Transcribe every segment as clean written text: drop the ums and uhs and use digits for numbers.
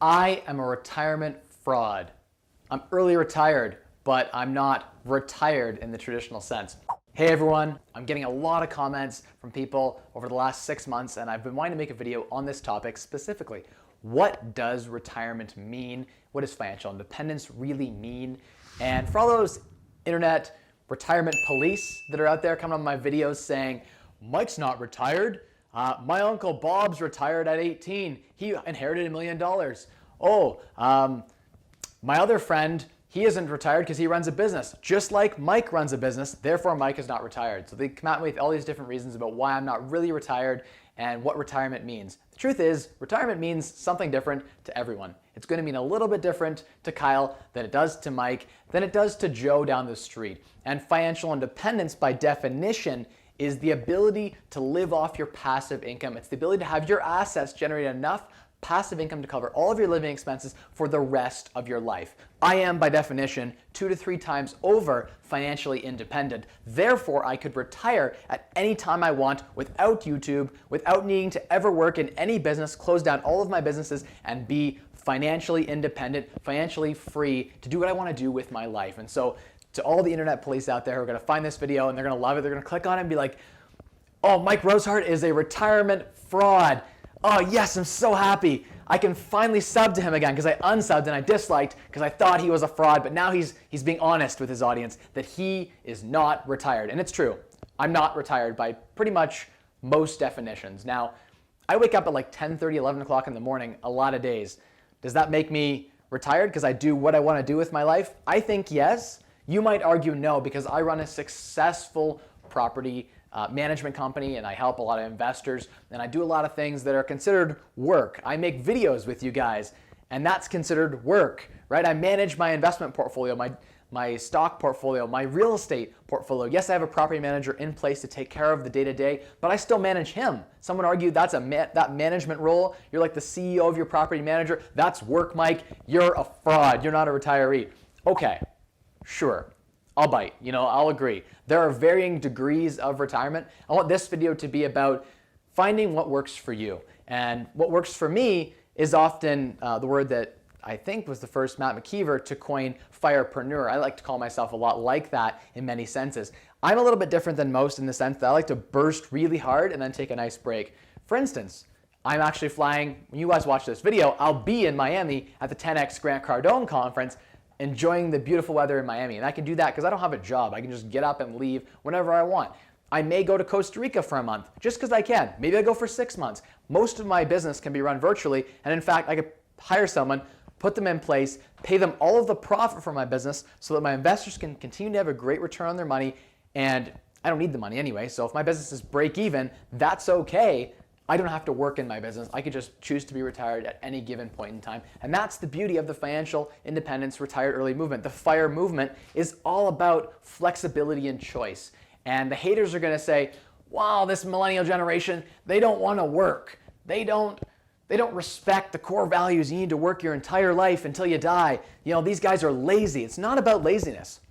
I am a retirement fraud. I'm early retired, but I'm not retired in the traditional sense. Hey everyone, I'm getting a lot of comments from people over the last 6 months, and I've been wanting to make a video on this topic specifically. What does retirement mean? What does financial independence really mean? And for all those internet retirement police that are out there coming on my videos saying, Mike's not retired. My Uncle Bob's retired at 18. He inherited $1 million. My other friend, he isn't retired because he runs a business, just like Mike runs a business, therefore Mike is not retired. So they come at me with all these different reasons about why I'm not really retired and what retirement means. The truth is, retirement means something different to everyone. It's going to mean a little bit different to Kyle than it does to Mike, than it does to Joe down the street. And financial independence, by definition, is the ability to live off your passive income. It's the ability to have your assets generate enough passive income to cover all of your living expenses for the rest of your life. I am, by definition, 2 to 3 times over financially independent. Therefore, I could retire at any time I want without YouTube, without needing to ever work in any business, close down all of my businesses, and be financially independent, financially free to do what I want to do with my life. And so, to all the internet police out there who are going to find this video and they're going to love it, they're going to click on it and be like, oh, Mike Rosehart is a retirement fraud. Oh yes, I'm so happy. I can finally sub to him again because I unsubbed and I disliked because I thought he was a fraud, but now he's being honest with his audience that he is not retired. And it's true. I'm not retired by pretty much most definitions. Now, I wake up at like 10:30, 11 o'clock in the morning a lot of days. Does that make me retired because I do what I want to do with my life? I think yes. You might argue no, because I run a successful property management company and I help a lot of investors and I do a lot of things that are considered work. I make videos with you guys and that's considered work, right? I manage my investment portfolio, my stock portfolio, my real estate portfolio. Yes, I have a property manager in place to take care of the day-to-day, but I still manage him. Someone argued that's that management role. You're like the CEO of your property manager. That's work, Mike. You're a fraud. You're not a retiree. Okay, sure. I'll bite, I'll agree. There are varying degrees of retirement. I want this video to be about finding what works for you. And what works for me is often the word that I think was the first Matt McKeever to coin firepreneur. I like to call myself a lot like that in many senses. I'm a little bit different than most in the sense that I like to burst really hard and then take a nice break. For instance, I'm actually flying, when you guys watch this video, I'll be in Miami at the 10X Grant Cardone conference enjoying the beautiful weather in Miami. And I can do that because I don't have a job. I can just get up and leave whenever I want. I may go to Costa Rica for a month just because I can. Maybe I go for 6 months. Most of my business can be run virtually. And in fact, I could hire someone, put them in place, pay them all of the profit from my business so that my investors can continue to have a great return on their money. And I don't need the money anyway. So if my business is break even, that's okay. I don't have to work in my business. I could just choose to be retired at any given point in time. And that's the beauty of the financial independence retired early movement. The FIRE movement is all about flexibility and choice. And the haters are going to say, wow, this millennial generation, they don't want to work. They don't respect the core values. You need to work your entire life until you die. These guys are lazy. It's not about laziness.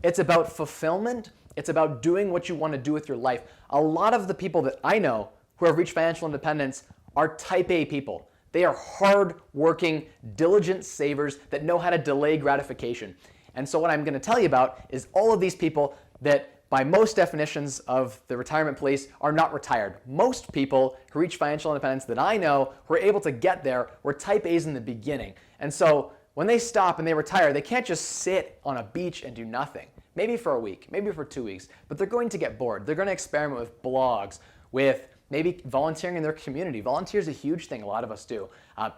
It's about fulfillment. It's about doing what you want to do with your life. A lot of the people that I know who have reached financial independence are type A people. They are hard-working, diligent savers that know how to delay gratification. And so what I'm going to tell you about is all of these people that by most definitions of the retirement police are not retired. Most people who reach financial independence that I know who are able to get there were type A's in the beginning. And so when they stop and they retire, they can't just sit on a beach and do nothing. Maybe for a week, maybe for 2 weeks, but they're going to get bored. They're going to experiment with blogs, with maybe volunteering in their community. Volunteer is a huge thing, a lot of us do.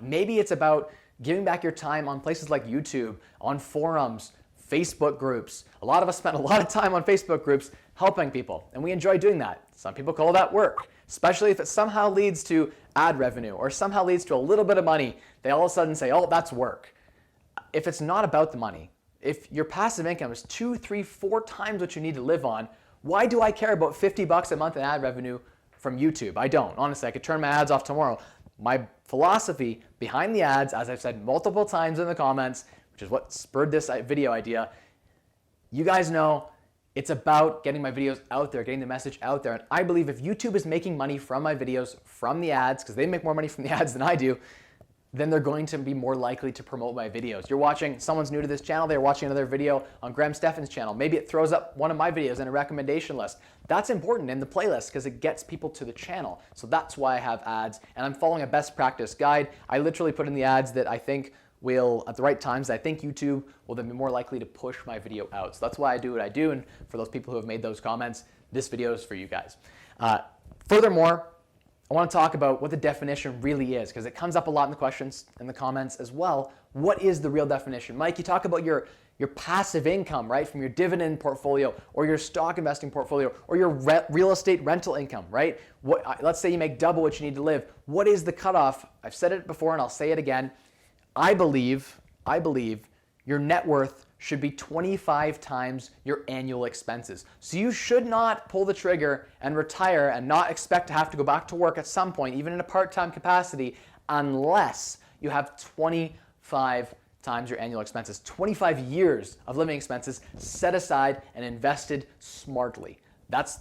Maybe it's about giving back your time on places like YouTube, on forums, Facebook groups. A lot of us spend a lot of time on Facebook groups helping people, and we enjoy doing that. Some people call that work, especially if it somehow leads to ad revenue or somehow leads to a little bit of money. They all of a sudden say, oh, that's work. If it's not about the money, if your passive income is 2, 3, 4 times what you need to live on, why do I care about $50 a month in ad revenue from YouTube? I don't. Honestly, I could turn my ads off tomorrow. My philosophy behind the ads, as I've said multiple times in the comments, which is what spurred this video idea, you guys know it's about getting my videos out there, getting the message out there. And I believe if YouTube is making money from my videos, from the ads, because they make more money from the ads than I do, then they're going to be more likely to promote my videos. You're watching, someone's new to this channel, they're watching another video on Graham Stephan's channel. Maybe it throws up one of my videos in a recommendation list. That's important in the playlist because it gets people to the channel. So that's why I have ads, and I'm following a best practice guide. I literally put in the ads that I think will, at the right times, I think YouTube will then be more likely to push my video out. So that's why I do what I do, and for those people who have made those comments, this video is for you guys. Furthermore, I want to talk about what the definition really is, because it comes up a lot in the questions and the comments as well. What is the real definition? Mike, you talk about your passive income, right, from your dividend portfolio or your stock investing portfolio or your real estate rental income, right? Let's say you make double what you need to live. What is the cutoff? I've said it before and I'll say it again. I believe your net worth should be 25 times your annual expenses. So you should not pull the trigger and retire and not expect to have to go back to work at some point, even in a part-time capacity, unless you have 25 times your annual expenses, 25 years of living expenses set aside and invested smartly. That's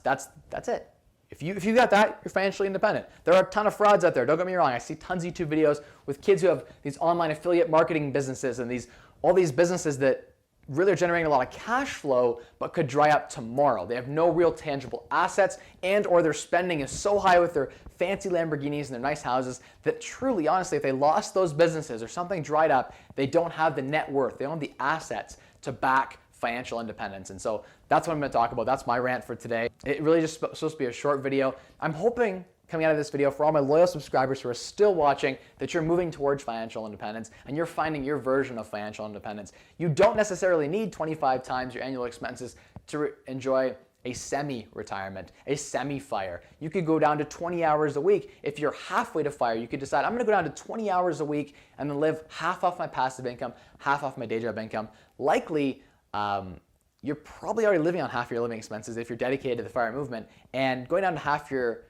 it. If you got that, you're financially independent. There are a ton of frauds out there. Don't get me wrong. I see tons of YouTube videos with kids who have these online affiliate marketing businesses and all these businesses that really are generating a lot of cash flow but could dry up tomorrow. They have no real tangible assets, and or their spending is so high with their fancy Lamborghinis and their nice houses that truly, honestly, if they lost those businesses or something dried up, they don't have the net worth, they don't have the assets to back financial independence. And so that's what I'm going to talk about. That's my rant for today. It really just supposed to be a short video. I'm hoping coming out of this video for all my loyal subscribers who are still watching that you're moving towards financial independence and you're finding your version of financial independence. You don't necessarily need 25 times your annual expenses to enjoy a semi-retirement, a semi-fire. You could go down to 20 hours a week. If you're halfway to fire, you could decide, I'm going to go down to 20 hours a week and then live half off my passive income, half off my day job income. Likely, you're probably already living on half your living expenses if you're dedicated to the FIRE movement, and going down to half your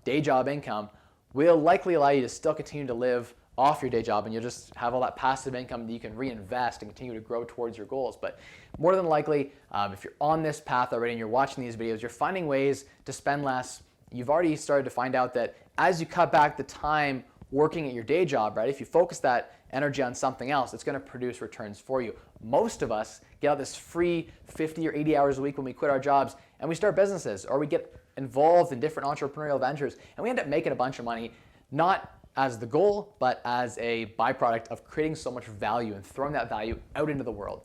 day job income will likely allow you to still continue to live off your day job, and you'll just have all that passive income that you can reinvest and continue to grow towards your goals. But more than likely, if you're on this path already and you're watching these videos, you're finding ways to spend less. You've already started to find out that as you cut back the time working at your day job, right, if you focus that energy on something else, it's going to produce returns for you. Most of us get out this free 50 or 80 hours a week when we quit our jobs and we start businesses, or we get involved in different entrepreneurial ventures, and we end up making a bunch of money, not as the goal, but as a byproduct of creating so much value and throwing that value out into the world.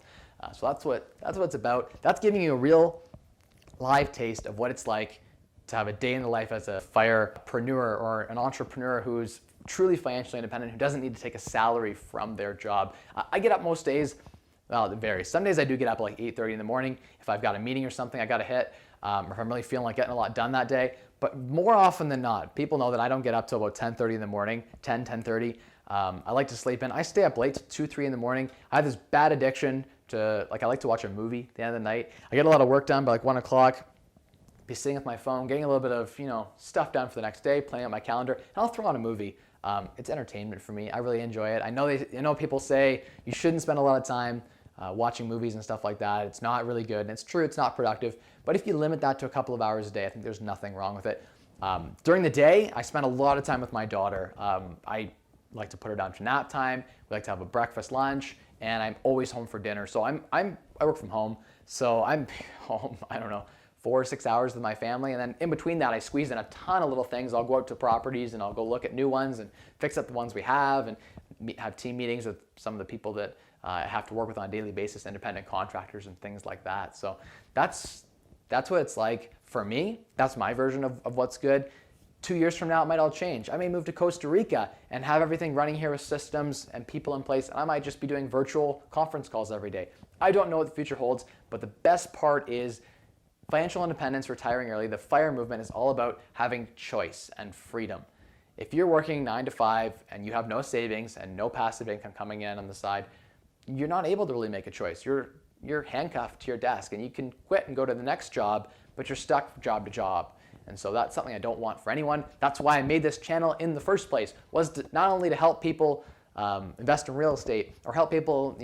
So that's what it's about. That's giving you a real live taste of what it's like to have a day in the life as a firepreneur or an entrepreneur who's truly financially independent, who doesn't need to take a salary from their job. I get up most days, well, it varies. Some days I do get up at like 8:30 in the morning if I've got a meeting or something I got to hit, or if I'm really feeling like getting a lot done that day. But more often than not, people know that I don't get up till about 10:30 in the morning, 10:30. I like to sleep in. I stay up late to 2, 3 in the morning. I have this bad addiction to, I like to watch a movie at the end of the night. I get a lot of work done by like 1 o'clock. Be sitting with my phone, getting a little bit of stuff done for the next day, playing out my calendar, and I'll throw on a movie. It's entertainment for me. I really enjoy it. I know people say you shouldn't spend a lot of time watching movies and stuff like that. It's not really good, and it's true, it's not productive. But if you limit that to a couple of hours a day, I think there's nothing wrong with it. During the day, I spend a lot of time with my daughter. I like to put her down to nap time. We like to have a breakfast, lunch, and I'm always home for dinner. So I work from home, so I'm home, I don't know, 4 or 6 hours with my family, and then in between that I squeeze in a ton of little things. I'll go out to properties and I'll go look at new ones and fix up the ones we have, and have team meetings with some of the people that I have to work with on a daily basis, independent contractors and things like that. So that's what it's like for me. That's my version of what's good. 2 years from now, it might all change. I may move to Costa Rica and have everything running here with systems and people in place, and I might just be doing virtual conference calls every day. I don't know what the future holds, but the best part is financial independence, retiring early. The FIRE movement is all about having choice and freedom. If you're working 9 to 5 and you have no savings and no passive income coming in on the side, you're not able to really make a choice. You're handcuffed to your desk, and you can quit and go to the next job, but you're stuck job to job. And so that's something I don't want for anyone. That's why I made this channel in the first place, was to not only to help people invest in real estate or help people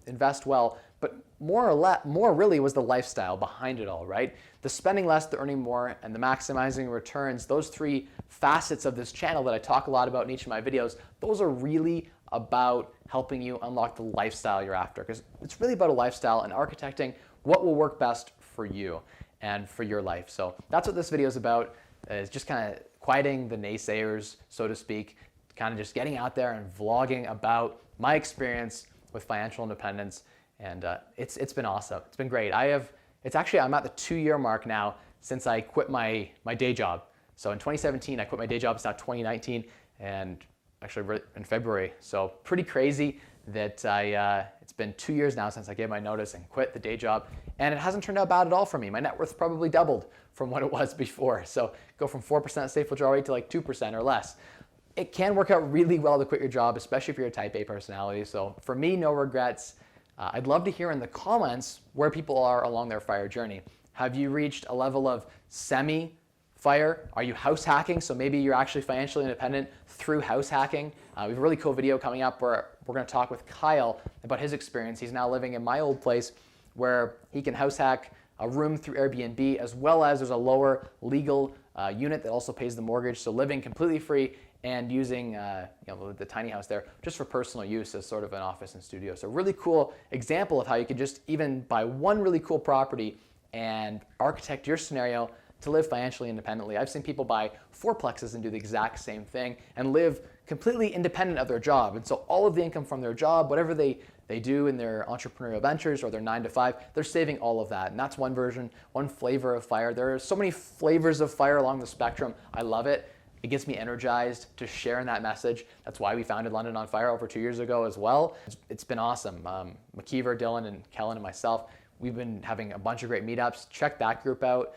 invest well, but more really was the lifestyle behind it all, right? The spending less, the earning more, and the maximizing returns, those 3 facets of this channel that I talk a lot about in each of my videos, those are really about helping you unlock the lifestyle you're after, because it's really about a lifestyle and architecting what will work best for you and for your life. So that's what this video is about, is just kind of quieting the naysayers, so to speak, kind of just getting out there and vlogging about my experience with financial independence. And it's been awesome. It's been great. I'm at the 2-year mark now since I quit my day job. So in 2017, I quit my day job. It's now 2019, and actually in February. So pretty crazy that it's been 2 years now since I gave my notice and quit the day job, and it hasn't turned out bad at all for me. My net worth probably doubled from what it was before. So go from 4% safe withdrawal rate to like 2% or less. It can work out really well to quit your job, especially if you're a type A personality. So for me, no regrets. I'd love to hear in the comments where people are along their FIRE journey. Have you reached a level of semi-FIRE? Are you house hacking? So maybe you're actually financially independent through house hacking. We have a really cool video coming up where we're going to talk with Kyle about his experience. He's now living in my old place where he can house hack a room through Airbnb, as well as there's a lower legal unit that also pays the mortgage. So living completely free and using the tiny house there just for personal use as sort of an office and studio. So really cool example of how you could just even buy one really cool property and architect your scenario to live financially independently. I've seen people buy 4plexes and do the exact same thing and live completely independent of their job. And so all of the income from their job, whatever they do in their entrepreneurial ventures or their 9 to 5, they're saving all of that. And that's one version, one flavor of FIRE. There are so many flavors of FIRE along the spectrum. I love it. It gets me energized to share in that message. That's why we founded London on Fire over 2 years ago as well. It's been awesome. McKeever, Dylan, and Kellen and myself, we've been having a bunch of great meetups. Check that group out.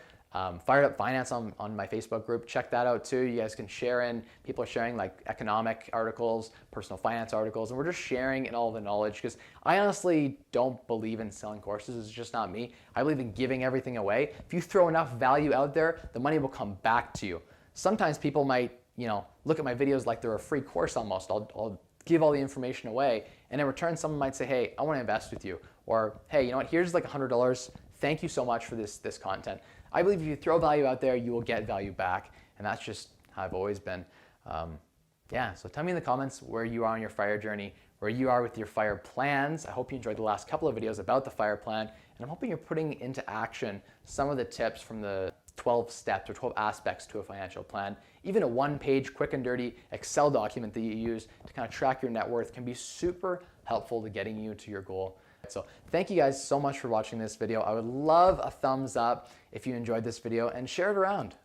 Fired Up Finance on my Facebook group. Check that out too. You guys can share in. People are sharing like economic articles, personal finance articles, and we're just sharing in all the knowledge, because I honestly don't believe in selling courses. It's just not me. I believe in giving everything away. If you throw enough value out there, the money will come back to you. Sometimes people might, look at my videos like they're a free course almost. I'll give all the information away, and in return, someone might say, hey, I want to invest with you. Or, hey, you know what, here's like $100. Thank you so much for this content. I believe if you throw value out there, you will get value back, and that's just how I've always been. So tell me in the comments where you are on your FIRE journey, where you are with your FIRE plans. I hope you enjoyed the last couple of videos about the FIRE plan, and I'm hoping you're putting into action some of the tips from the 12 steps or 12 aspects to a financial plan. Even a 1-page quick and dirty Excel document that you use to kind of track your net worth can be super helpful to getting you to your goal. So thank you guys so much for watching this video. I would love a thumbs up if you enjoyed this video, and share it around.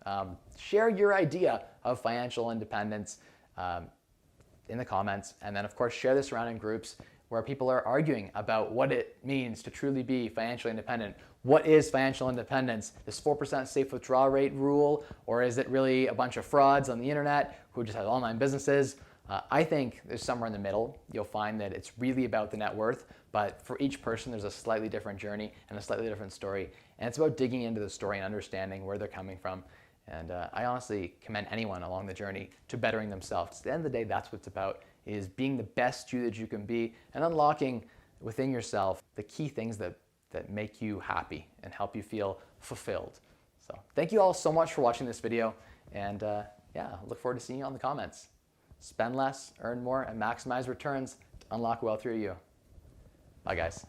Share your idea of financial independence in the comments, and then of course share this around in groups where people are arguing about what it means to truly be financially independent. What is financial independence? This 4% safe withdrawal rate rule, or is it really a bunch of frauds on the internet who just have online businesses? I think there's somewhere in the middle. You'll find that it's really about the net worth, but for each person there's a slightly different journey and a slightly different story. And it's about digging into the story and understanding where they're coming from. And I honestly commend anyone along the journey to bettering themselves. At the end of the day, that's what it's about, is being the best you that you can be and unlocking within yourself the key things that make you happy and help you feel fulfilled. So thank you all so much for watching this video, and look forward to seeing you on the comments. Spend less, earn more, and maximize returns to unlock wealth through you. Bye guys.